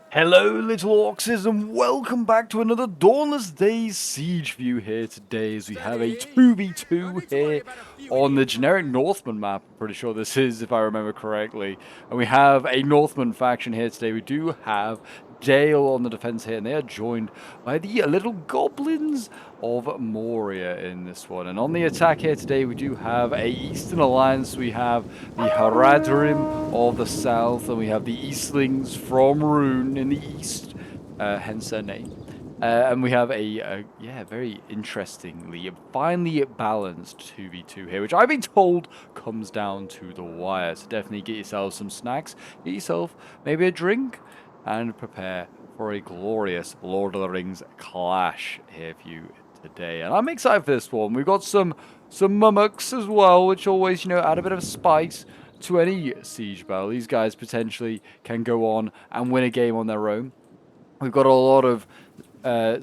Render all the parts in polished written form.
Hello little orcs and welcome back to another Dawnless Days siege view here today as we have a 2v2 here on the generic Northman map. I'm pretty sure this is, if I remember correctly. And we have a Northman faction here today. We do have Dale on the defense here, and they are joined by the little goblins of Moria in this one. And on the attack here today, we do have a Eastern Alliance. We have the Harad of the south, and we have the Easterlings from Rune in the east, hence their name. And we have a very interestingly, finely balanced 2v2 here, which I've been told comes down to the wire. So definitely get yourself some snacks, get yourself maybe a drink, and prepare for a glorious Lord of the Rings clash here for you today. And I'm excited for this one. We've got some mummoks as well, which always, add a bit of spice to any siege battle. These guys potentially can go on and win a game on their own. We've got a lot of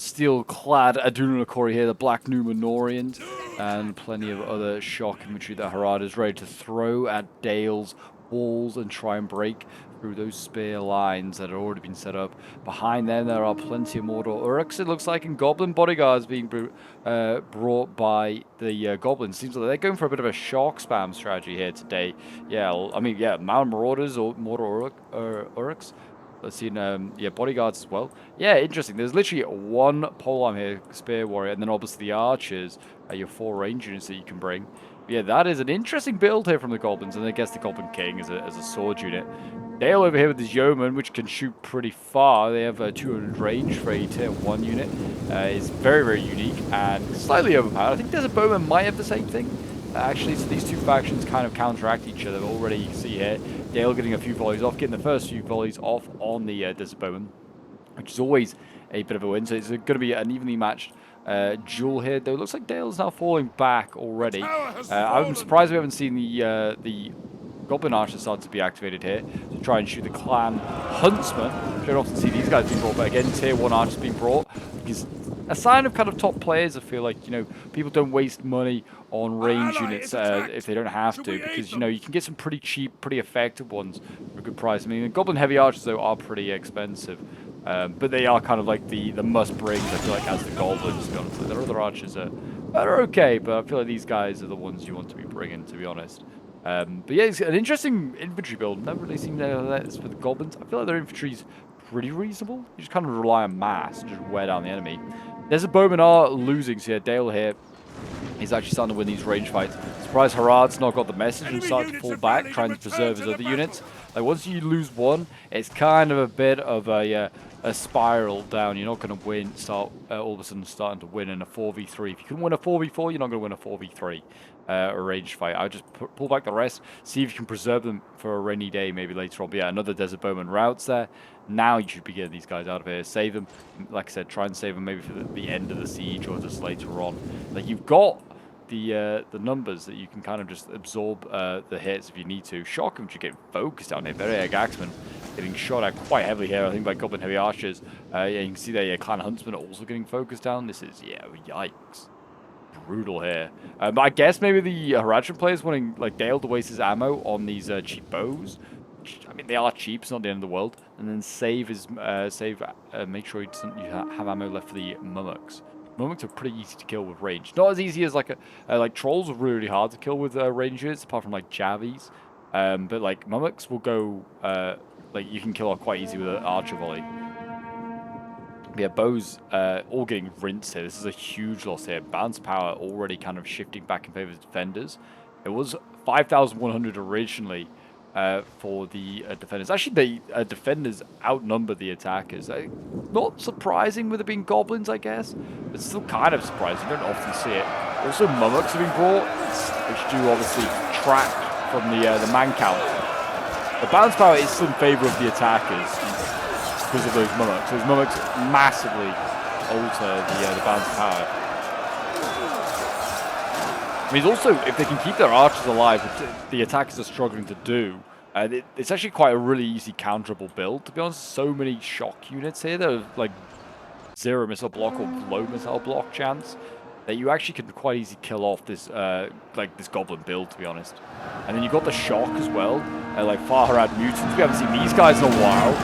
steel-clad Adunakori here, the Black Numenorians, and plenty of other shock infantry that Harad is ready to throw at Dale's walls and try and break through those spear lines that have already been set up. Behind them, there are plenty of Mordor Uruks, it looks like, and Goblin bodyguards being brought by the Goblins. Seems like they're going for a bit of a shock spam strategy here today. Mountain Marauders or Mordor Uruks. Let's see, bodyguards as well. Yeah, interesting. There's literally one polearm here, Spear Warrior, and then obviously the archers are your 4 range units that you can bring. Yeah, that is an interesting build here from the Goblins, and I guess the Goblin King as a sword unit. Dale over here with his Yeoman, which can shoot pretty far. They have a 200 range for a tier 1 unit. It's very, very unique and slightly overpowered. I think Desert Bowman might have the same thing. Actually, so these two factions kind of counteract each other already. You can see here, Dale getting a few volleys off, getting the first few volleys off on the Desert Bowman, which is always a bit of a win. So it's going to be an evenly matched duel here, though. It looks like Dale's now falling back already. I'm surprised we haven't seen the Goblin Archers start to be activated here to try and shoot the Clan Huntsman. You don't often see these guys being brought, but again, tier 1 Archers being brought. Because a sign of kind of top players, I feel like, people don't waste money on range units if they don't have to, because, you can get some pretty cheap, pretty effective ones for a good price. I mean, the Goblin Heavy Archers, though, are pretty expensive. But they are kind of like the must-brings, I feel like, as the Goblins, to be honest. Their other Archers are okay, but I feel like these guys are the ones you want to be bringing, to be honest. But yeah, it's an interesting infantry build. Never really seen that for the Goblins. I feel like their infantry's pretty reasonable. You just kind of rely on mass and just wear down the enemy. Desert Bowmen are losing, so yeah, Dale here is actually starting to win these range fights. Surprised Harad's not got the message and started to fall back, trying to preserve his other units. Like, once you lose one, it's kind of a bit of a spiral down. You're not going to win, all of a sudden starting to win in a 4v3. If you can win a 4v4, you're not going to win a 4v3. A ranged fight. I would just pull back the rest, see if you can preserve them for a rainy day, maybe later on. But yeah, another Desert Bowman routes there. Now you should be getting these guys out of here. Save them. Like I said, try and save them maybe for the end of the siege or just later on. Like, you've got the numbers that you can kind of just absorb the hits if you need to. Shock them, you get focused down here. Very Axeman getting shot at quite heavily here, I think, by Goblin Heavy Archers. Yeah, you can see there, Clan Huntsman are also getting focused down. This is, yikes. Brutal here. But I guess maybe the Harad players wanting like Dale to waste his ammo on these cheap bows. I mean, they are cheap, it's not the end of the world. And then make sure you have ammo left for the mummoks. Mummoks are pretty easy to kill with range. Not as easy as like trolls are really hard to kill with range units, apart from like javies. But like mummoks will go you can kill off quite easy with an archer volley. Yeah, bows all getting rinsed here. This is a huge loss here. Bounce power already kind of shifting back in favor of defenders. It was 5,100 originally for the defenders. Actually, the defenders outnumber the attackers. Not surprising with it being goblins, I guess, but still kind of surprising. You don't often see it. Also, mummoks have been brought, which do obviously track from the man count. The bounce power is still in favor of the attackers because of those mummoks. Those mummoks massively alter the bounce power. I mean, also, if they can keep their archers alive, which the attackers are struggling to do, it's actually quite a really easy counterable build. To be honest, so many shock units here that have like 0 missile block or low missile block chance that you actually can quite easily kill off this this goblin build, to be honest. And then you've got the shock as well, like Harad mutants. We haven't seen these guys in a while.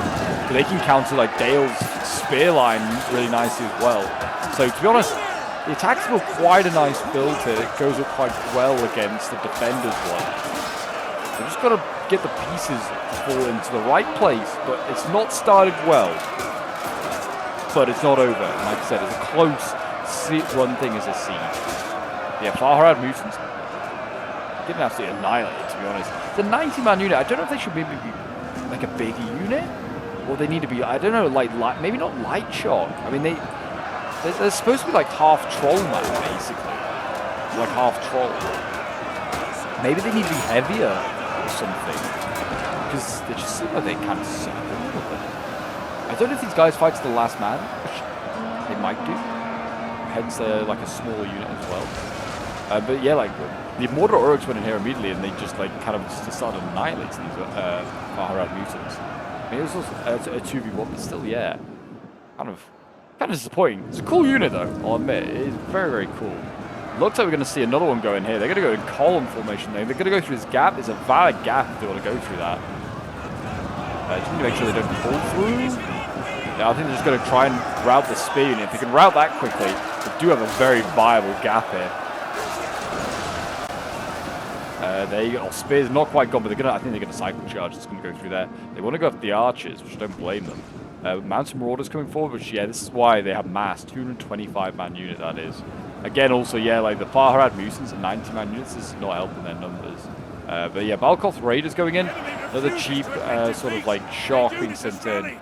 but they can counter like Dale's spear line really nicely as well. So to be honest, the attack's still quite a nice build here. It goes up quite well against the defender's one. They've just got to get the pieces to fall into the right place, but it's not started well. But it's not over. And like I said, it's a close run thing as a siege. Yeah, Harad mutants getting absolutely annihilated, to be honest. It's a 90-man unit. I don't know if they should maybe be like a bigger unit, or they need to be, I don't know, like maybe not light shock. I mean, they're supposed to be like half troll man, basically. Like half troll. Maybe they need to be heavier or something, because they just seem like they kind of suck a little bit. I don't know if these guys fight to the last man, which they might do. Hence, like a smaller unit as well. But yeah, like the Mordor Uruks went in here immediately, and they just like kind of just started annihilating these Harad mutants. I mean, it was also a 2v1, but still, yeah, kind of disappointing. It's a cool unit, though. I'll admit, it is very, very cool. Looks like we're going to see another one go in here. They're going to go in column formation. They're going to go through this gap. It's a valid gap if they want to go through that. Just need to make sure they don't pull through. Yeah, I think they're just going to try and route the spear unit. If they can route that quickly, they do have a very viable gap here. There you go. Spear's not quite gone, but I think they're going to cycle charge. It's going to go through there. They want to go after the archers, which I don't blame them. Mountain Marauders coming forward, which, yeah, this is why they have mass. 225-man unit, that is. Again, also, yeah, like the Harad mutants and 90-man units is not helping their numbers. But yeah, Balkoth Raiders going in. Another cheap sort of like shock being sent in.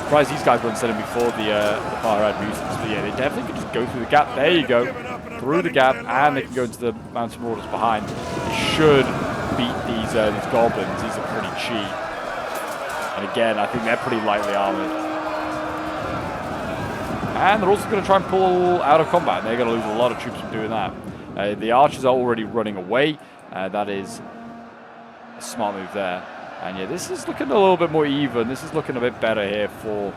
Surprised these guys weren't sent in before the Harad mutants. But yeah, they definitely could just go through the gap. There you go. Through the gap, and they can go into the Mountain Marauders behind. They should beat these goblins. These are pretty cheap. And again, I think they're pretty lightly armored. And they're also going to try and pull out of combat. They're going to lose a lot of troops from doing that. The archers are already running away. That is a smart move there. And yeah, this is looking a little bit more even. This is looking a bit better here for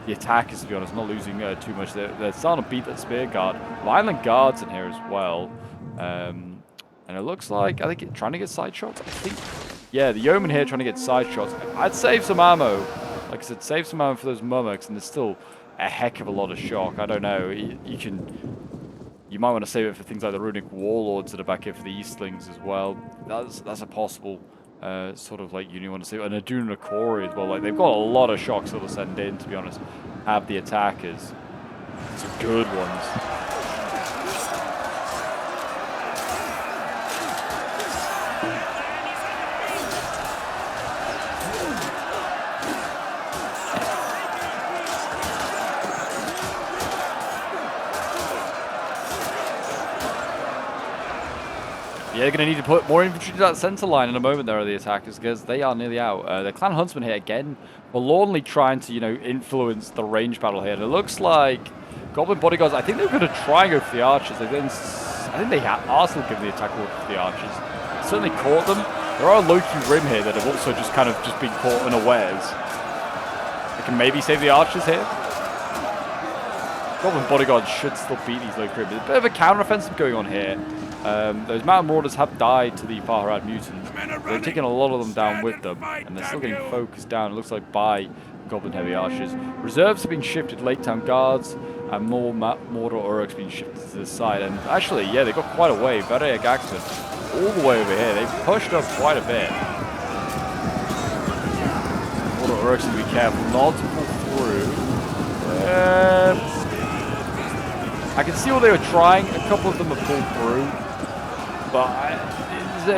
the attackers, to be honest. Not losing too much. They're starting to beat that spear guard. Violent guards in here as well. And it looks like, I think, trying to get side shots. I think, yeah, the yeoman here trying to get side shots. I'd save some ammo. Like I said, save some ammo for those mummoks, and there's still a heck of a lot of shock. I don't know. You might want to save it for things like the runic warlords that are back here for the Easterlings as well. That's a possible sort of like you want to see. And Aduna Kori as well. Like they've got a lot of shocks to send in, to be honest. Have the attackers. Some good ones. Yeah, they're going to need to put more infantry to that center line in a moment there are the attackers, because they are nearly out. The Clan Huntsman here, again, forlornly trying to, influence the range battle here. And it looks like Goblin Bodyguards, I think they're going to try and go for the archers. I think they are still giving the attack order for the archers. Certainly caught them. There are Loki Rim here that have also just been caught unawares. They can maybe save the archers here. Goblin Bodyguards should still beat these Loki Rim. There's a bit of a counter-offensive going on here. Those Mountain Marauders have died to the Harad mutants. They're taking a lot of them down with them, and they're still getting focused down, it looks like, by Goblin Heavy Archers. Reserves have been shifted, Lake Town Guards, and more Mordor Uruks being shifted to this side. And actually, yeah, they got quite a way. Verre Gaxman all the way over here. They've pushed up quite a bit. Mordor Uruks need to be careful not to pull through. I can see what they were trying. A couple of them have pulled through. But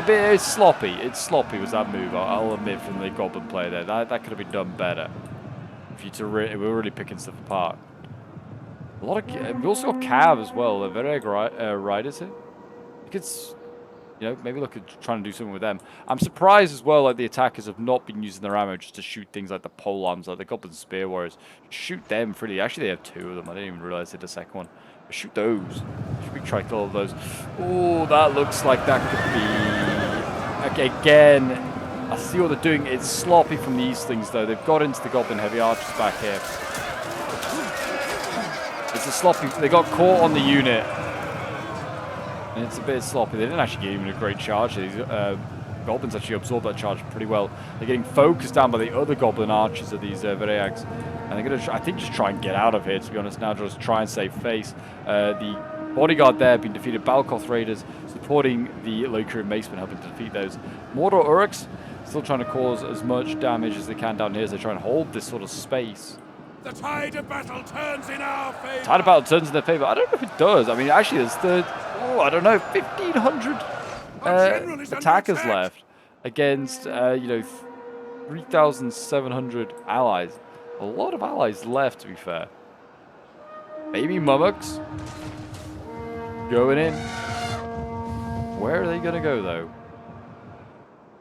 it's sloppy. It's sloppy was that move, I'll admit, from the Goblin player there. That could have been done better. We're really picking stuff apart. We also got Cav as well. They're very riders here. You could, maybe look at trying to do something with them. I'm surprised as well, like the attackers have not been using their ammo just to shoot things like the pole arms, like the Goblin Spear Warriors. Shoot them freely. Actually, they have two of them. I didn't even realize they had a second one. Shoot those. Should we try all of those? Oh, that looks like that could be... Okay, again, I see what they're doing. It's sloppy from the Eastlings, though. They've got into the Goblin Heavy Archers back here. It's a sloppy... They got caught on the unit. And it's a bit sloppy. They didn't actually give even a great charge. Goblins actually absorb that charge pretty well. They're getting focused down by the other Goblin archers of these Vareags. And they're going to, I think, just try and get out of here, to be honest, now. Just try and save face. The bodyguard there being defeated. Balkoth Raiders supporting the Locrian Macemen, helping to defeat those. Mordor Uruks still trying to cause as much damage as they can down here as they try and hold this sort of space. The tide of battle turns in our favor. Tide of battle turns in their favor. I don't know if it does. I mean, actually, there's I don't know, 1,500 attackers left against, 3,700 allies. A lot of allies left, to be fair. Maybe Mummoks going in. Where are they going to go, though?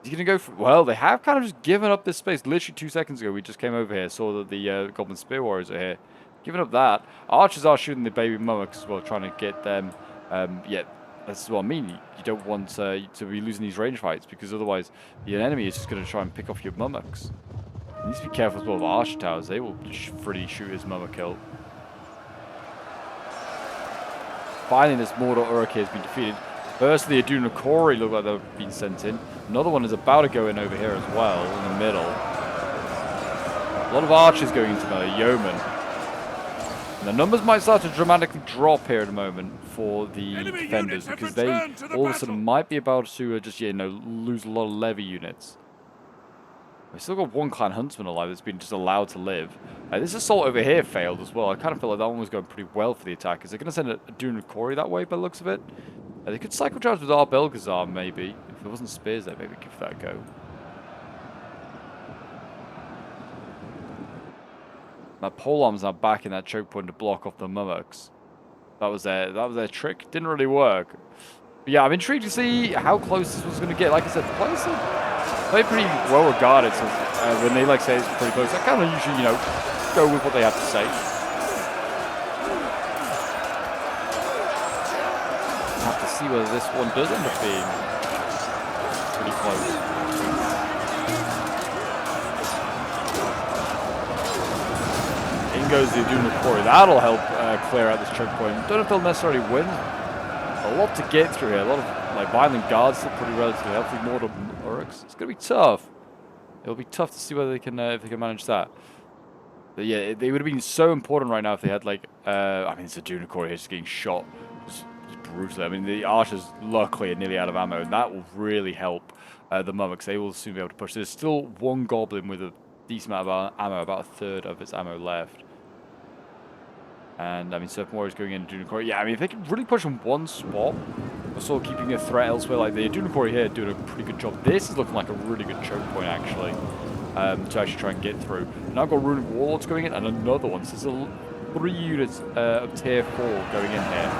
Is he going to go for... Well, they have kind of just given up this space. Literally 2 seconds ago, we just came over here, saw that the Goblin Spear Warriors are here. Giving up that. Archers are shooting the baby Mummoks as well, trying to get them. Yeah, that's what I mean. You don't want to be losing these range fights, because otherwise the enemy is just going to try and pick off your Mummoks. You need to be careful as well of Archer Towers. They will freely shoot his Mummock kill. Finally, this Mordor Uruk here has been defeated. First, the Aduna Kori look like they've been sent in. Another one is about to go in over here as well, in the middle. A lot of archers going into the yeomen. And the numbers might start to dramatically drop here at the moment for the defenders, because they all of a sudden might be about to just, lose a lot of levy units. We've still got one clan huntsman alive that's been just allowed to live. This assault over here failed as well. I kind of feel like that one was going pretty well for the attackers. They're going to send a Dune of Kori that way by the looks of it. They could cycle charge with our Belgazar, maybe. If there wasn't spears there, maybe give that a go. That polearm's now back in that choke point to block off the Mummoks. That was their trick. Didn't really work. But yeah, I'm intrigued to see how close this was going to get. Like I said, the players are pretty well regarded. So when they say it's pretty close, I kind of usually, go with what they have to say. Have to see whether this one does end up being pretty close. In goes the Aduna Kori. That'll help clear out this choke point. Don't know if they'll necessarily win. A lot to get through here. A lot of violent guards, still pretty relatively healthy. Mordor Uruks. It's going to be tough. It'll be tough to see whether they can if they can manage that. But yeah, they would have been so important right now if they had it's a Aduna Kori here just getting shot. Just brutally. I mean, the archers luckily are nearly out of ammo, and that will really help the Mummoks. They will soon be able to push. There's still one goblin with a decent amount of ammo, about a third of its ammo left. And I mean, Serpent Warriors going in Aduna Kori. Yeah, I mean, if they can really push on one spot, or sort of keeping a threat elsewhere, like the Aduna Kori here doing a pretty good job. This is looking like a really good choke point, actually, to actually try and get through. Now I've got Runic Warlords going in, and another one. So there's 3 units of tier 4 going in here.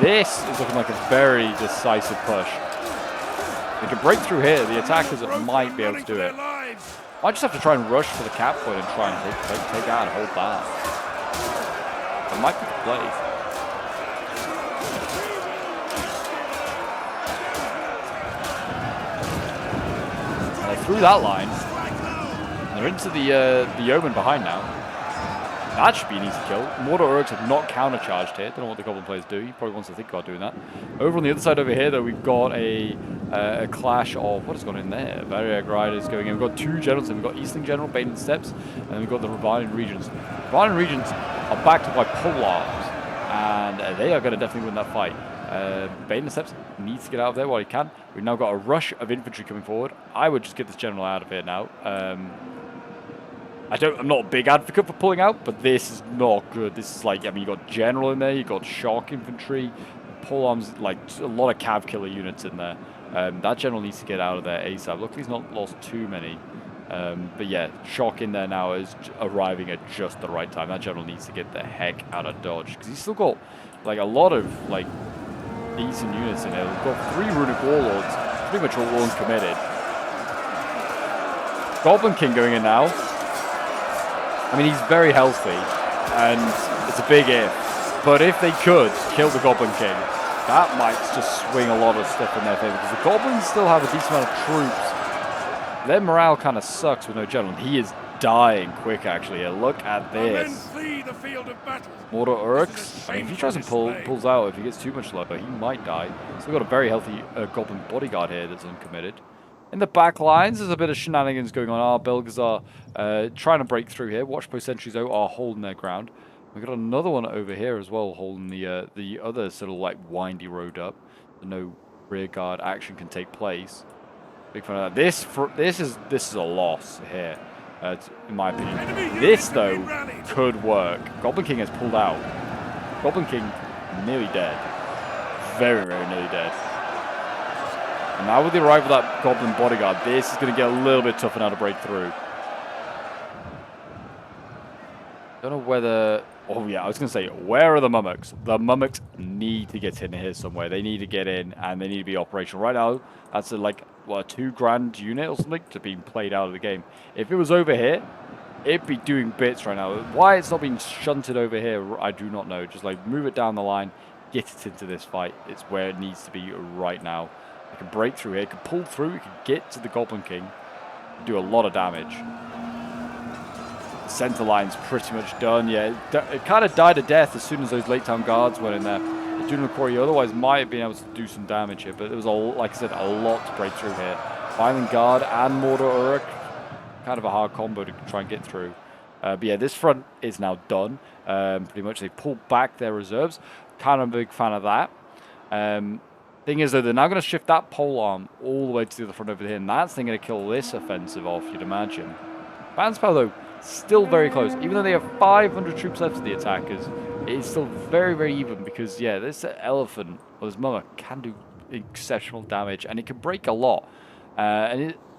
This is looking like a very decisive push. They can break through here. The attackers might be able to do it. I just have to try and rush for the cap point and try and take out and hold that. That might be the play. Through that line, they're into the yeoman behind now. That should be an easy kill. Mordor Uruks have not countercharged here. Don't know what the Goblin players do. He probably wants to think about doing that. Over on the other side over here, though, we've got a clash of... What has gone in there? Vareag Riders going in. We've got 2 generals. And we've got Eastling General, Baden Steppes, and then we've got the Revining Regions. Revining Regions are backed up by polearms, and they are going to definitely win that fight. Baden Steppes needs to get out of there while he can. We've now got a rush of infantry coming forward. I would just get this general out of here now. I'm not a big advocate for pulling out, but this is not good. This is you've got general in there, you've got shock infantry, polearms, a lot of cav killer units in there. That general needs to get out of there ASAP. Luckily, he's not lost too many. But yeah, shock in there now is arriving at just the right time. That general needs to get the heck out of dodge, because he's still got a lot of decent units in there. We've got 3 Runic Warlords, pretty much all uncommitted. Goblin King going in now. I mean, he's very healthy, and it's a big if. But if they could kill the Goblin King, that might just swing a lot of stuff in their favor, because the Goblins still have a decent amount of troops. Their morale kind of sucks with no general. He is dying quick, actually. Here. Look at Our men this. flee the field of battle. Mortar This is Urks. a I mean, if he tries and shameful display. pulls out, if he gets too much lower, he might die. Still got a very healthy Goblin bodyguard here that's uncommitted. In the back lines, there's a bit of shenanigans going on. Our Belgers are trying to break through here. Watchpost sentries, though, are holding their ground. We've got another one over here as well, holding the other sort of like windy road up. So no rear guard action can take place. Big fan of that. This is a loss here, in my opinion. This though could work. Goblin King has pulled out. Goblin King nearly dead. Very, very nearly dead. And now with the arrival of that Goblin bodyguard, this is going to get a little bit tougher now to break through. Don't know whether... Oh yeah, I was going to say, where are the Mummoks? The Mummoks need to get in here somewhere. They need to get in and they need to be operational. Right now, that's like, what, a 2 grand unit or something to being played out of the game. If it was over here, it'd be doing bits right now. Why it's not being shunted over here, I do not know. Just like move it down the line, get it into this fight. It's where it needs to be right now. It can break through here, it can pull through, it can get to the Goblin King, do a lot of damage. Center line's pretty much done. Yeah, it kind of died a death as soon as those late town guards went in there. The Dunedain Quarry otherwise might have been able to do some damage here, but there was, like I said, a lot to break through here. Violent Guard and Mortar Uruk, kind of a hard combo to try and get through. But yeah, this front is now done. Pretty much they pulled back their reserves. Kind of a big fan of that. Thing is, though, they're now going to shift that polearm all the way to the other front over here, and that's then going to kill this offensive off, you'd imagine. Banspow, though, still very close. Even though they have 500 troops left of the attackers, it's still very, very even because, yeah, this elephant, or this mummer, can do exceptional damage, and it can break a lot.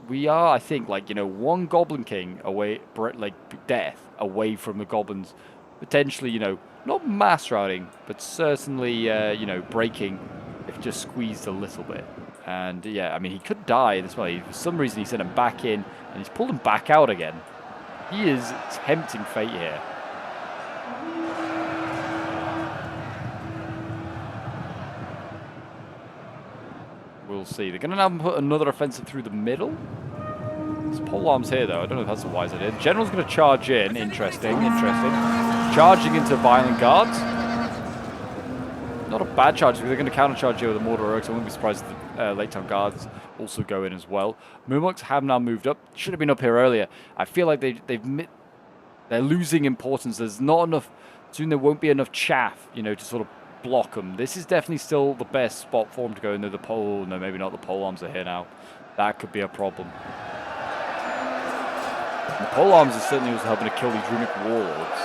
We are, I think, like, you know, one Goblin King away, like, death away from the Goblins, potentially, you know, not mass routing, but certainly, you know, breaking if just squeezed a little bit. And, yeah, I mean, he could die this way. For some reason, he sent him back in, and he's pulled him back out again. He is tempting fate here. We'll see. They're going to now put another offensive through the middle. There's polearms here, though. I don't know if that's a wise idea. The general's going to charge in. Interesting, interesting. Charging into Violent Guards. Not a bad charge because they're going to countercharge here with the Mortar Urks. I wouldn't be surprised if the late town guards also go in as well. Murmoks have now moved up. Should have been up here earlier. I feel like they're losing importance. There's not enough. Soon there won't be enough chaff, you know, to sort of block them. This is definitely still the best spot for them to go in. The pole, no, maybe not. The polearms are here now. That could be a problem. And the polearms are certainly also helping to kill these runic warlords.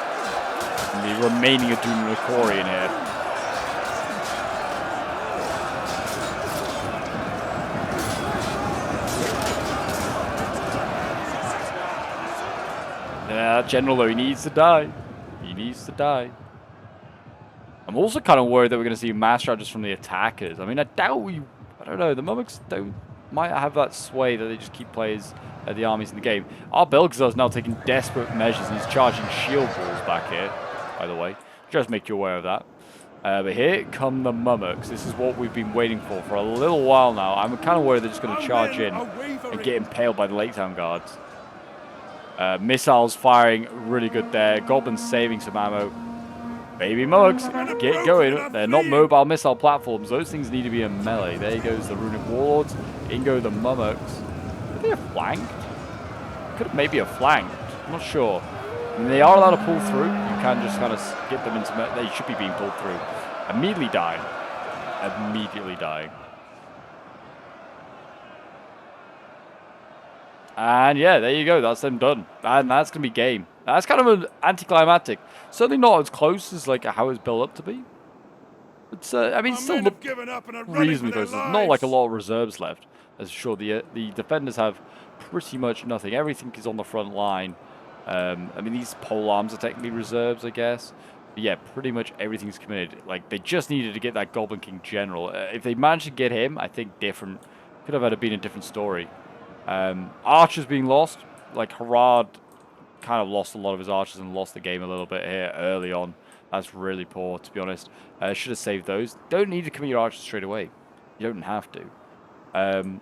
And the remaining of Dunedain Quarry in here. Yeah, General, though, he needs to die. He needs to die. I'm also kind of worried that we're going to see mass charges from the attackers. I mean, I doubt I don't know. The Mummoks might have that sway that they just keep the armies in the game. Our Belgazar is now taking desperate measures, and he's charging shield balls back here, by the way. Just make you aware of that. But here come the Mummoks. This is what we've been waiting for a little while now. I'm kind of worried they're just going to charge in and get impaled by the Lake Town guards. Missiles firing really good there. Goblins saving some ammo. Baby Mummoks, get going. They're not mobile missile platforms. Those things need to be in melee. There goes the Runic Warlords. In go the Mummoks. Are they a flanked? Could have maybe a flanked. I'm not sure. I mean, they are allowed to pull through. You can just kind of get them into... They should be being pulled through. Immediately dying. Immediately dying. And yeah, there you go. That's them done. And that's going to be game. That's kind of an anticlimactic. Certainly not as close as like how it's built up to be. But I mean, still reasonably close. There's not like a lot of reserves left. As sure, the defenders have pretty much nothing. Everything is on the front line. I mean, these polearms are technically reserves, I guess. But yeah, pretty much everything's committed. Like, they just needed to get that Goblin King General. If they managed to get him, I think could have been a different story. Archers being lost. Like, Harad kind of lost a lot of his archers and lost the game a little bit here early on. That's really poor, to be honest. Should have saved those. Don't need to commit your archers straight away. You don't have to. And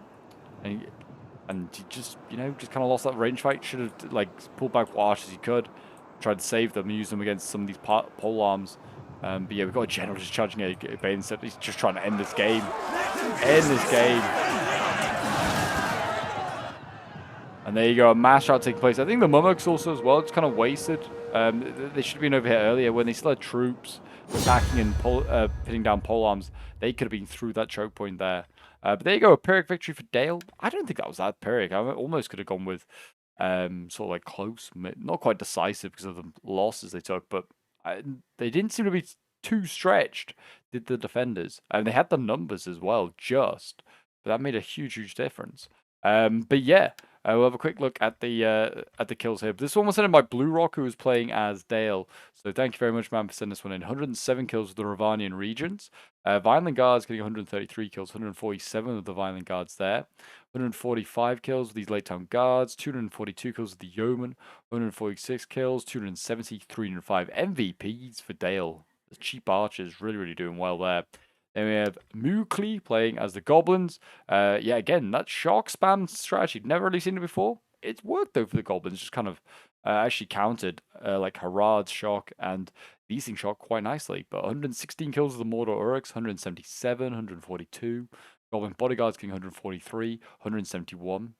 And he just, just kind of lost that range fight. Should have, like, pulled back as hard as he could. Tried to save them, use them against some of these pole arms. But yeah, we've got a general just charging a Bane instead. He's just trying to end this game. End this game. And there you go, a mass shot taking place. I think the Mummoks also as well, it's kind of wasted. They should have been over here earlier when they still had troops attacking and pinning down pole arms. They could have been through that choke point there. But there you go, a Pyrrhic victory for Dale. I don't think that was that Pyrrhic. I almost could have gone with sort of like close, not quite decisive because of the losses they took, but they didn't seem to be too stretched, did the defenders. And they had the numbers as well, but that made a huge difference. But yeah, we'll have a quick look at the kills here. This one was sent in by Blue Rock, who was playing as Dale. So thank you very much, man, for sending this one in. 107 kills with the Ravanian regions. Violent Guards getting 133 kills, 147 of the Violent Guards there. 145 kills with these Late Town Guards, 242 kills with the Yeoman, 146 kills, 270, 305 MVPs for Dale. The cheap archers really doing well there. Then we have Mukli playing as the Goblins. Yeah, again, that shock spam strategy, never really seen it before. It's worked though for the Goblins, just kind of actually countered like Harad's shock and these things shock quite nicely. But 116 kills with the Mordor Uruks, 177, 142. Goblin Bodyguards getting 143, 171.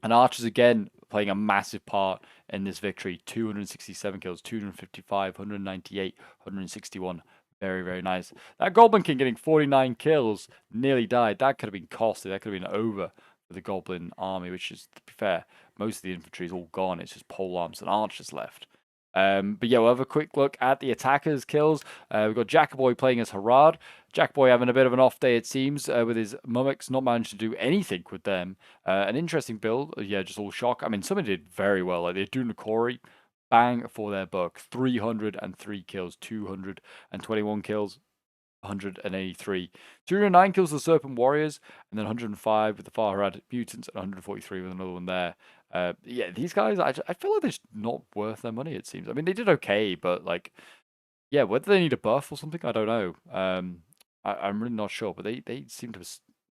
And Archers again playing a massive part in this victory. 267 kills, 255, 198, 161. Very nice. That Goblin King getting 49 kills, nearly died. That could have been costly. That could have been over for the Goblin army, which is, to be fair, most of the infantry is all gone. It's just pole arms and archers left. But yeah, we'll have a quick look at the attackers' kills. We've got Jackaboy playing as Harad. Jackaboy having a bit of an off day, it seems, with his Mummoks, not managed to do anything with them. An interesting build. Yeah, just all shock. I mean, some of it did very well. Like, they're doing the Corey. Bang for their buck. 303 kills, 221 kills, 183. 209 kills with the Serpent Warriors, and then 105 with the Farhad Mutants, and 143 with another one there. Yeah, these guys, I feel like they're just not worth their money, it seems. I mean, they did okay, but, like, yeah, whether they need a buff or something, I don't know. I'm really not sure, but they seem to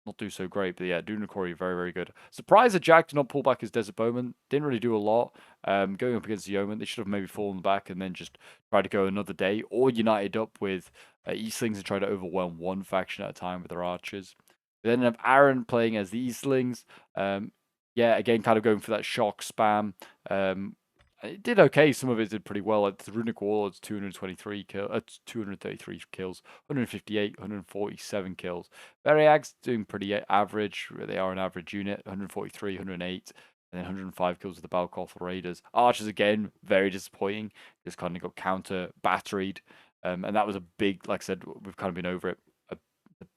not do so great. But yeah, Dunakori, very good. Surprised that Jack did not pull back his Desert Bowman. Didn't really do a lot. Going up against the Yeoman, they should have maybe fallen back and then just tried to go another day, or united up with Eastlings and try to overwhelm one faction at a time with their archers. We then have Aaron playing as the Eastlings. Yeah, again, kind of going for that shock spam. It did okay. Some of it did pretty well. Like the Runic Warlords, 233 233 kills, 158, 147 kills. Beriag's doing pretty average. They are an average unit, 143, 108, and then 105 kills with the Balkoth Raiders. Archers, again, very disappointing. Just kind of got counter batteried. And that was a big, like I said, we've kind of been over it, a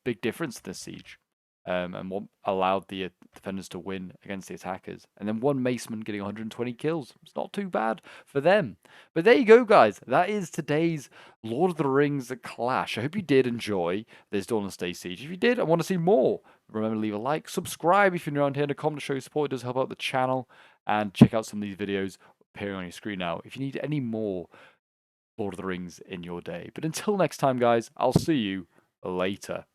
big difference in this siege. And what allowed the defenders to win against the attackers. And then one Maceman getting 120 kills. It's not too bad for them. But there you go, guys. That is today's Lord of the Rings Clash. I hope you did enjoy this Dawnless Days siege. If you did, I want to see more. Remember to leave a like, subscribe if you're new around here, and a comment to show your support. It does help out the channel. And check out some of these videos appearing on your screen now if you need any more Lord of the Rings in your day. But until next time, guys, I'll see you later.